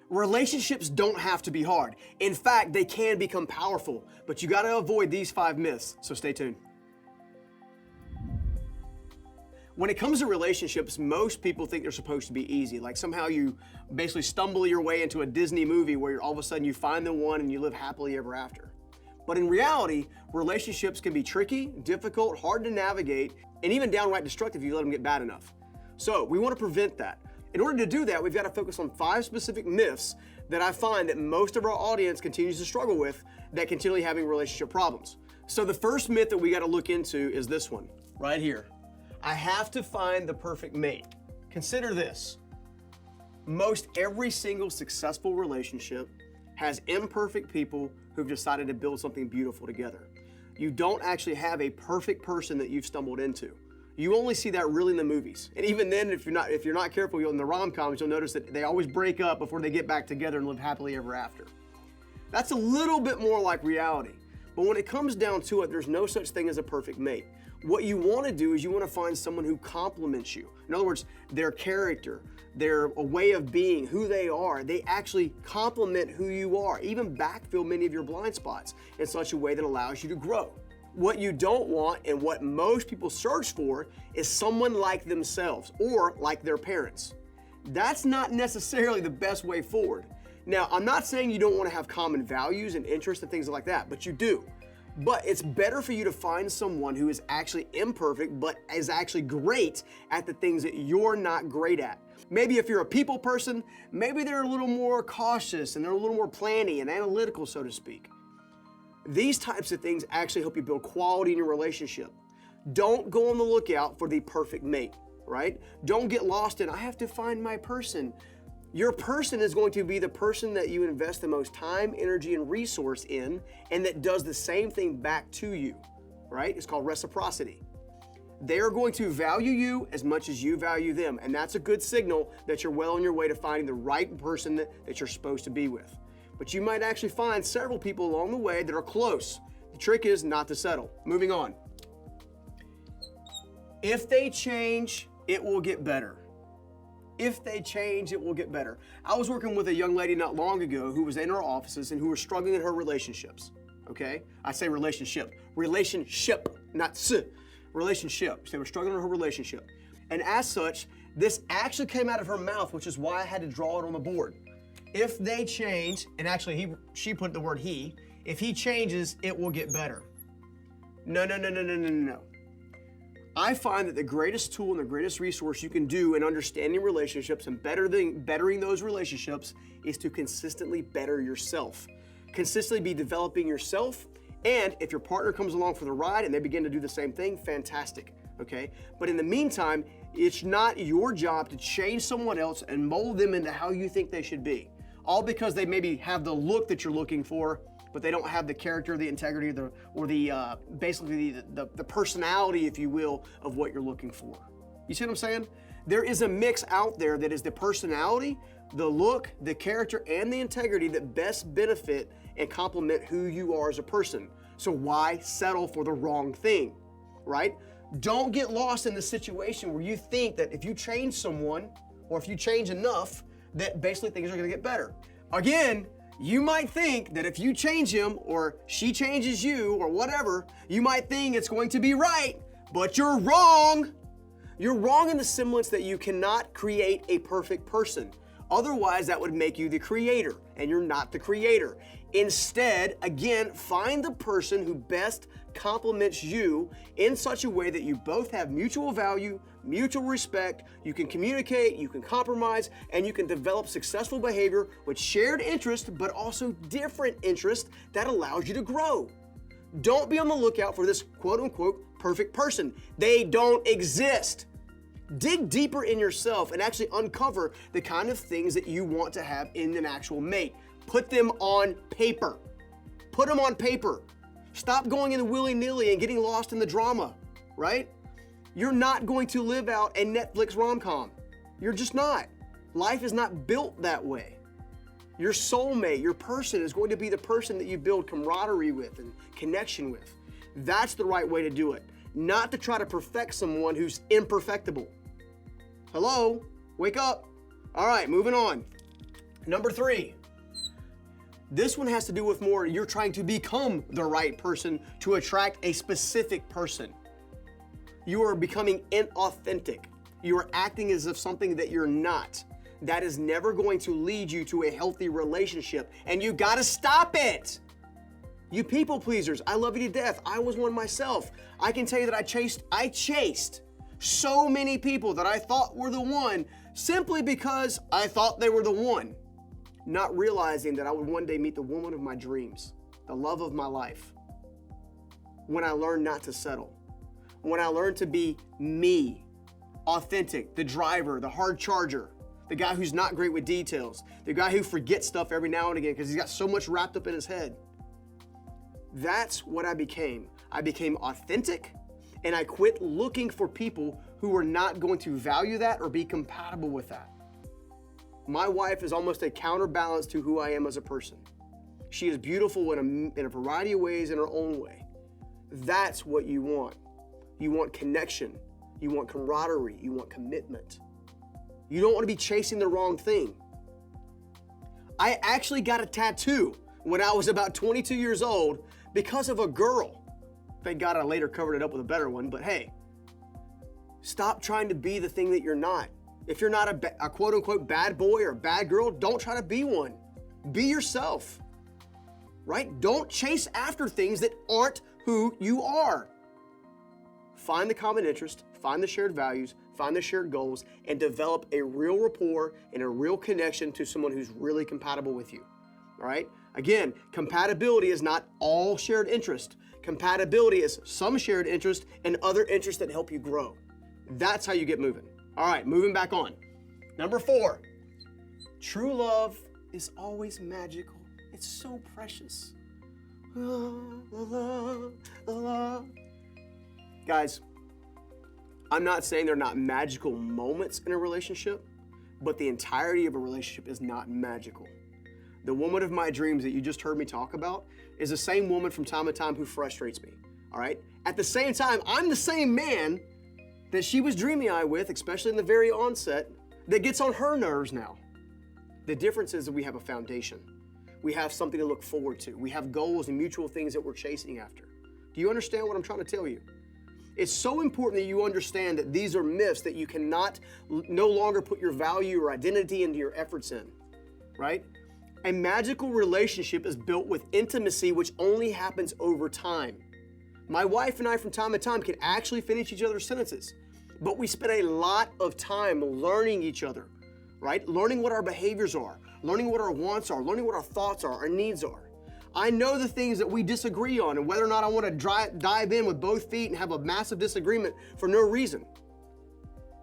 Relationships don't have to be hard. In fact, they can become powerful, but you gotta avoid these 5 myths, so stay tuned. When it comes to relationships, most people think they're supposed to be easy. Like somehow you basically stumble your way into a Disney movie where all of a sudden you find the one and you live happily ever after. But in reality, relationships can be tricky, difficult, hard to navigate, and even downright destructive if you let them get bad enough. So we want to prevent that. In order to do that, we've got to focus on 5 specific myths that I find that most of our audience continues to struggle with that continually having relationship problems. So the first myth that we got to look into is this one, right here. I have to find the perfect mate. Consider this. Most every single successful relationship has imperfect people who've decided to build something beautiful together. You don't actually have a perfect person that you've stumbled into. You only see that really in the movies. And even then, if you're not careful in the rom-coms, you'll notice that they always break up before they get back together and live happily ever after. That's a little bit more like reality. But when it comes down to it, there's no such thing as a perfect mate. What you want to do is you want to find someone who complements you. In other words, their character, their way of being, who they are, they actually complement who you are, even backfill many of your blind spots in such a way that allows you to grow. What you don't want and what most people search for is someone like themselves or like their parents. That's not necessarily the best way forward. Now, I'm not saying you don't want to have common values and interests and things like that, but you do. But it's better for you to find someone who is actually imperfect, but is actually great at the things that you're not great at. Maybe if you're a people person, maybe they're a little more cautious and they're a little more planny and analytical, so to speak. These types of things actually help you build quality in your relationship. Don't go on the lookout for the perfect mate, right? Don't get lost in, I have to find my person. Your person is going to be the person that you invest the most time, energy, and resource in, and that does the same thing back to you, right? It's called reciprocity. They are going to value you as much as you value them, and that's a good signal that you're well on your way to finding the right person that you're supposed to be with. But you might actually find several people along the way that are close. The trick is not to settle. Moving on. If they change, it will get better. If they change, it will get better. I was working with a young lady not long ago who was in our offices and who was struggling in her relationships, okay? I say relationship, not s, relationship. They were struggling in her relationship. And as such, this actually came out of her mouth, which is why I had to draw it on the board. If they change, and actually she put the word he, if he changes, it will get better. No. I find that the greatest tool and the greatest resource you can do in understanding relationships and bettering those relationships is to consistently better yourself. Consistently be developing yourself, and if your partner comes along for the ride and they begin to do the same thing, fantastic, okay? But in the meantime, it's not your job to change someone else and mold them into how you think they should be. All because they maybe have the look that you're looking for, but they don't have the character, the integrity, basically the personality, if you will, of what you're looking for. You see what I'm saying? There is a mix out there that is the personality, the look, the character, and the integrity that best benefit and complement who you are as a person. So why settle for the wrong thing, right? Don't get lost in the situation where you think that if you change someone, or if you change enough, that basically things are gonna get better. Again, you might think that if you change him or she changes you or whatever, you might think it's going to be right, but you're wrong. You're wrong in the semblance that you cannot create a perfect person. Otherwise, that would make you the creator, and you're not the creator. Instead, again, find the person who best complements you in such a way that you both have mutual value, mutual respect, you can communicate, you can compromise, and you can develop successful behavior with shared interest, but also different interest that allows you to grow. Don't be on the lookout for this quote-unquote perfect person. They don't exist. Dig deeper in yourself and actually uncover the kind of things that you want to have in an actual mate. Put them on paper. Put them on paper. Stop going in willy-nilly and getting lost in the drama, right? You're not going to live out a Netflix rom-com. You're just not. Life is not built that way. Your soulmate, your person is going to be the person that you build camaraderie with and connection with. That's the right way to do it. Not to try to perfect someone who's imperfectible. Hello? Wake up. All right, moving on. Number 3, this one has to do with more you're trying to become the right person to attract a specific person. You are becoming inauthentic. You are acting as if something that you're not. That is never going to lead you to a healthy relationship, and you gotta stop it. You people pleasers, I love you to death. I was one myself. I can tell you that I chased so many people that I thought were the one simply because I thought they were the one, not realizing that I would one day meet the woman of my dreams, the love of my life. When I learned not to settle, when I learned to be me, authentic, the driver, the hard charger, the guy who's not great with details, the guy who forgets stuff every now and again because he's got so much wrapped up in his head. That's what I became. I became authentic, and I quit looking for people who were not going to value that or be compatible with that. My wife is almost a counterbalance to who I am as a person. She is beautiful in a variety of ways in her own way. That's what you want. You want connection. You want camaraderie. You want commitment. You don't want to be chasing the wrong thing. I actually got a tattoo when I was about 22 years old because of a girl. Thank God I later covered it up with a better one, but hey, stop trying to be the thing that you're not. If you're not a quote unquote bad boy or bad girl, don't try to be one. Be yourself, right? Don't chase after things that aren't who you are. Find the common interest, find the shared values, find the shared goals, and develop a real rapport and a real connection to someone who's really compatible with you, all right? Again, compatibility is not all shared interest. Compatibility is some shared interest and other interests that help you grow. That's how you get moving. All right, moving back on. Number 4, true love is always magical. It's so precious. Guys, I'm not saying there are not magical moments in a relationship, but the entirety of a relationship is not magical. The woman of my dreams that you just heard me talk about is the same woman from time to time who frustrates me, all right? At the same time, I'm the same man that she was dreamy eyed with, especially in the very onset, that gets on her nerves now. The difference is that we have a foundation. We have something to look forward to. We have goals and mutual things that we're chasing after. Do you understand what I'm trying to tell you? It's so important that you understand that these are myths that you cannot no longer put your value or identity into your efforts in, right? A magical relationship is built with intimacy, which only happens over time. My wife and I from time to time can actually finish each other's sentences, but we spend a lot of time learning each other, right? Learning what our behaviors are, learning what our wants are, learning what our thoughts are, our needs are. I know the things that we disagree on and whether or not I want to dive in with both feet and have a massive disagreement for no reason.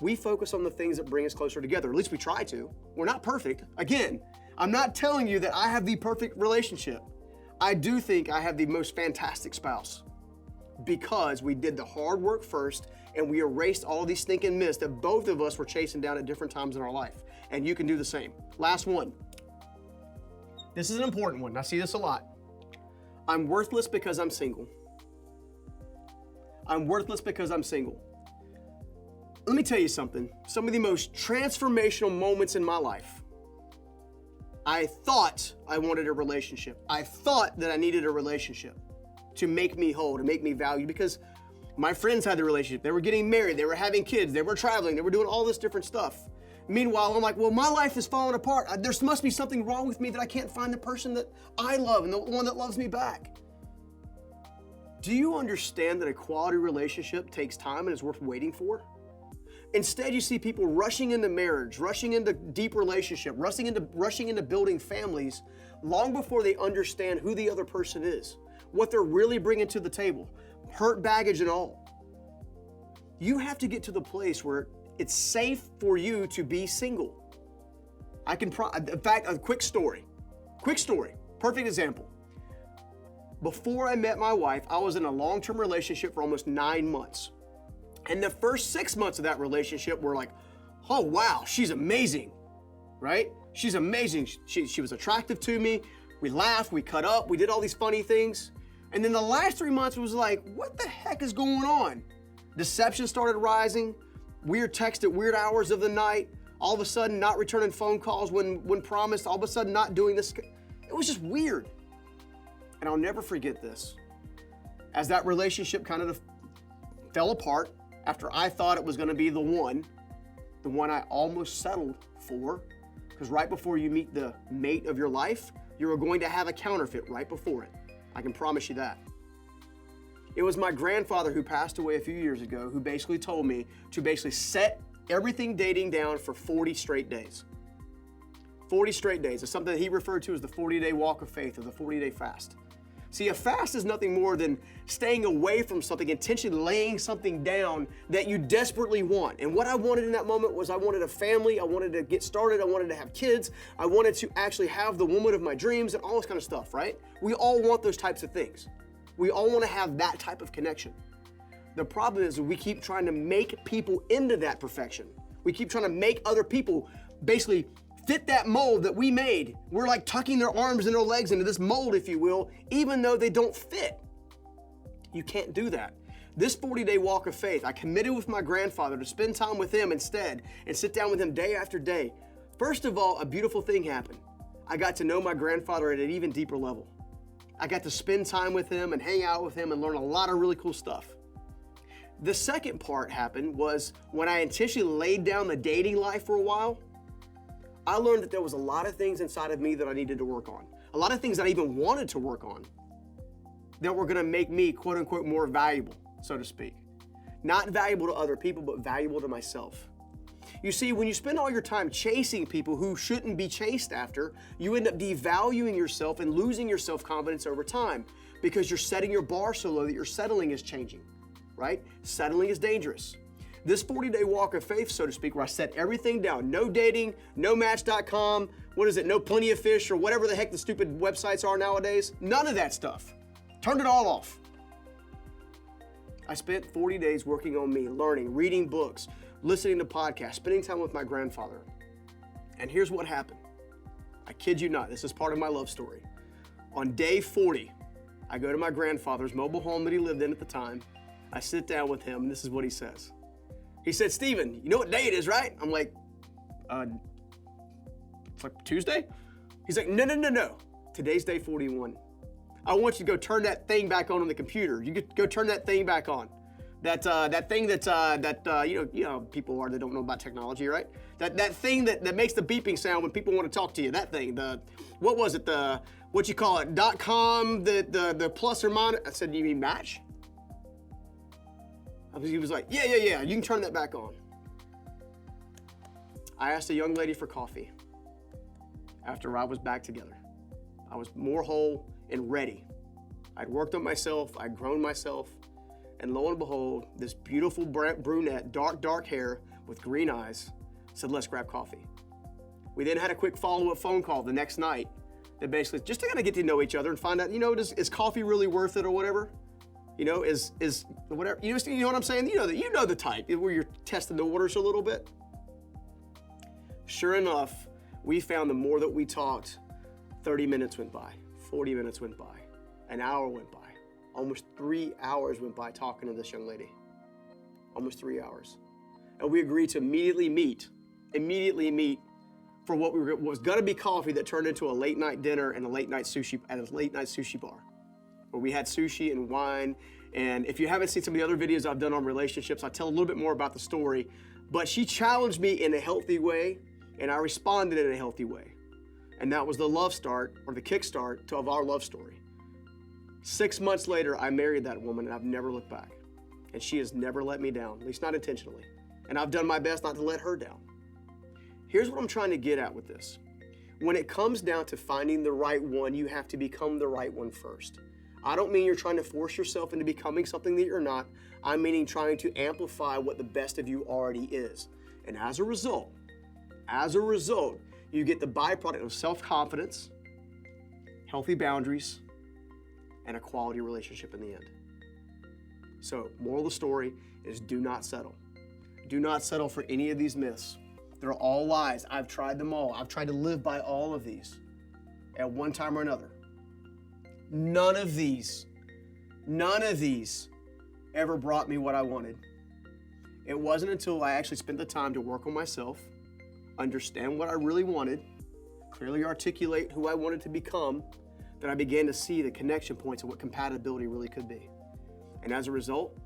We focus on the things that bring us closer together. At least we try to. We're not perfect. Again, I'm not telling you that I have the perfect relationship. I do think I have the most fantastic spouse because we did the hard work first and we erased all these stinking myths that both of us were chasing down at different times in our life. And you can do the same. Last one. This is an important one. I see this a lot. I'm worthless because I'm single. I'm worthless because I'm single. Let me tell you something. Some of the most transformational moments in my life. I thought I wanted a relationship. I thought that I needed a relationship to make me whole, to make me valued, because my friends had the relationship. They were getting married. They were having kids. They were traveling. They were doing all this different stuff. Meanwhile, I'm like, well, my life is falling apart. There must be something wrong with me that I can't find the person that I love and the one that loves me back. Do you understand that a quality relationship takes time and is worth waiting for? Instead, you see people rushing into marriage, rushing into deep relationship, rushing into building families long before they understand who the other person is, what they're really bringing to the table, hurt baggage and all. You have to get to the place where it's safe for you to be single. In fact, a quick story, perfect example. Before I met my wife, I was in a long-term relationship for almost 9 months. And the first 6 months of that relationship were like, oh wow, she's amazing, right? She's amazing. She was attractive to me. We laughed, we cut up, we did all these funny things. And then the last 3 months was like, what the heck is going on? Deception started rising. Weird text at weird hours of the night. all of a sudden not returning phone calls when promised, all of a sudden not doing this. It was just weird. And I'll never forget this. As that relationship kind of fell apart, after I thought it was going to be the one I almost settled for, because right before you meet the mate of your life, you're going to have a counterfeit right before it. I can promise you that. It was my grandfather who passed away a few years ago who basically told me to basically set everything dating down for 40 straight days. 40 straight days is something that he referred to as the 40-day walk of faith or the 40-day fast. See, a fast is nothing more than staying away from something, intentionally laying something down that you desperately want. And what I wanted in that moment was I wanted a family, I wanted to get started, I wanted to have kids, I wanted to actually have the woman of my dreams and all this kind of stuff, right? We all want those types of things. We all want to have that type of connection. The problem is we keep trying to make people into that perfection. We keep trying to make other people basically fit that mold that we made. We're like tucking their arms and their legs into this mold, if you will, even though they don't fit. You can't do that. This 40-day walk of faith, I committed with my grandfather to spend time with him instead and sit down with him day after day. First of all, a beautiful thing happened. I got to know my grandfather at an even deeper level. I got to spend time with him and hang out with him and learn a lot of really cool stuff. The second part happened was when I intentionally laid down the dating life for a while, I learned that there was a lot of things inside of me that I needed to work on. A lot of things that I even wanted to work on that were gonna make me, quote unquote, more valuable, so to speak. Not valuable to other people, but valuable to myself. You see, when you spend all your time chasing people who shouldn't be chased after, you end up devaluing yourself and losing your self-confidence over time because you're setting your bar so low that your settling is changing, right? Settling is dangerous. This 40-day walk of faith, so to speak, where I set everything down, no dating, no match.com, no plenty of fish, or whatever the heck the stupid websites are nowadays, none of that stuff. Turned it all off. I spent 40 days working on me, learning, reading books, listening to podcasts, spending time with my grandfather. And here's what happened. I kid you not, this is part of my love story. On day 40, I go to my grandfather's mobile home that he lived in at the time. I sit down with him, and this is what he says. He said, "Steven, you know what day it is, right?" I'm like, it's like Tuesday? He's like, no. Today's day 41. I want you to go turn that thing back on the computer. You go turn that thing back on. That thing that you know people are that don't know about technology, right? That thing that makes the beeping sound when people want to talk to you. That thing. .com, the plus or minus. I said, "You mean Match?" He was like, yeah, you can turn that back on. I asked a young lady for coffee after I was back together. I was more whole and ready. I'd worked on myself, I'd grown myself, and lo and behold, this beautiful brunette, dark hair with green eyes said, "Let's grab coffee." We then had a quick follow-up phone call the next night that basically just to kind of get to know each other and find out, is coffee really worth it or whatever? Is whatever, you know what I'm saying? You know the type, where you're testing the waters a little bit. Sure enough, we found the more that we talked, 30 minutes went by, 40 minutes went by, an hour went by, almost 3 hours went by talking to this young lady. Almost 3 hours. And we agreed to immediately meet for what was gonna be coffee that turned into a late night dinner and a late night sushi bar, where we had sushi and wine. And if you haven't seen some of the other videos I've done on relationships, I tell a little bit more about the story. But she challenged me in a healthy way, and I responded in a healthy way. And that was the love start, or the kickstart of our love story. 6 months later, I married that woman, and I've never looked back. And she has never let me down, at least not intentionally. And I've done my best not to let her down. Here's what I'm trying to get at with this. When it comes down to finding the right one, you have to become the right one first. I don't mean you're trying to force yourself into becoming something that you're not. I'm meaning trying to amplify what the best of you already is. And as a result, you get the byproduct of self-confidence, healthy boundaries, and a quality relationship in the end. So, moral of the story is do not settle. Do not settle for any of these myths. They're all lies. I've tried them all. I've tried to live by all of these at one time or another. None of these ever brought me what I wanted. It wasn't until I actually spent the time to work on myself, understand what I really wanted, clearly articulate who I wanted to become, then I began to see the connection points of what compatibility really could be. And as a result,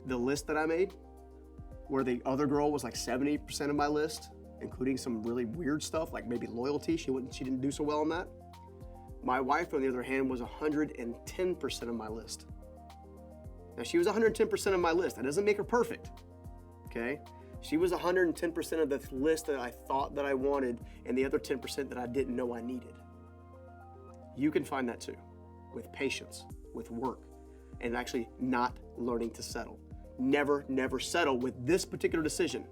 the list that I made, where the other girl was like 70% of my list, including some really weird stuff like maybe loyalty, she didn't do so well on that. My wife, on the other hand, was 110% of my list. Now, she was 110% of my list. That doesn't make her perfect, okay? She was 110% of the list that I thought that I wanted and the other 10% that I didn't know I needed. You can find that too, with patience, with work, and actually not learning to settle. Never, never settle with this particular decision.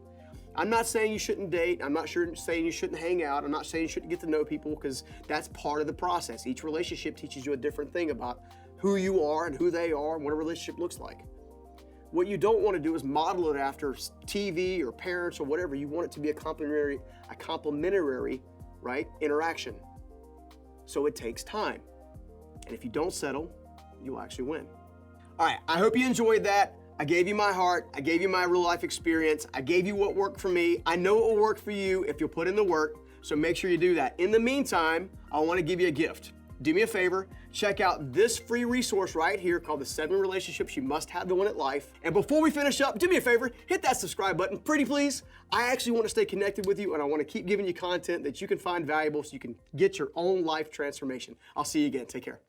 I'm not saying you shouldn't date. I'm not saying you shouldn't hang out. I'm not saying you shouldn't get to know people, because that's part of the process. Each relationship teaches you a different thing about who you are and who they are and what a relationship looks like. What you don't want to do is model it after TV or parents or whatever. You want it to be a complementary, right, interaction. So it takes time. And if you don't settle, you'll actually win. All right, I hope you enjoyed that. I gave you my heart. I gave you my real life experience. I gave you what worked for me. I know it will work for you if you'll put in the work, so make sure you do that. In the meantime, I want to give you a gift. Do me a favor, check out this free resource right here called The 7 Relationships You Must Have to Win at Life. And before we finish up, do me a favor, hit that subscribe button, pretty please. I actually want to stay connected with you, and I want to keep giving you content that you can find valuable so you can get your own life transformation. I'll see you again. Take care.